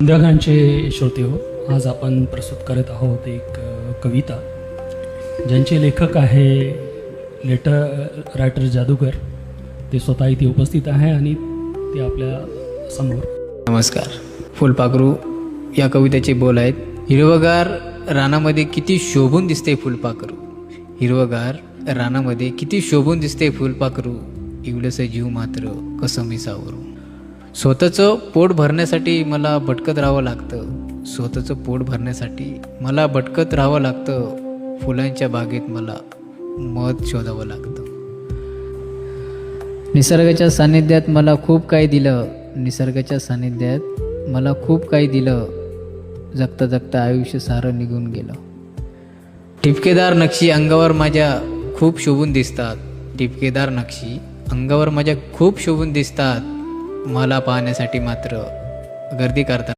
वंदगांचे श्रोते हो, आज आपण प्रस्तुत करत आहोत एक कविता ज्यांचे लेखक आहे लेटर रायटर जादूगर. ते स्वतः इथे उपस्थित आहे आणि ते आपल्या समोर. नमस्कार. फुलपाखरू या कवितेचे बोल आहेत. हिरवगार रानामध्ये किती शोभून दिसते फुलपाखरू, हिरवगार रानामध्ये किती शोभून दिसते फुलपाखरू, इवडंसं जीव मात्र कसं मी सावरू. स्वतःचं पोट भरण्यासाठी मला भटकत राहावं लागतं, स्वतःचं पोट भरण्यासाठी मला भटकत राहावं लागतं. फुलांच्या बागेत मला मध शोधावं लागतं. निसर्गाच्या सान्निध्यात मला खूप काही दिलं, निसर्गाच्या सान्निध्यात मला खूप काही दिलं. जगता जगता आयुष्य सारं निघून गेलं. ठिपकेदार नक्षी अंगावर माझ्या खूप शोभून दिसतात, ठिपकेदार नक्षी अंगावर माझ्या खूप शोभून दिसतात. मला पाहण्यासाठी मात्र गर्दी करतात.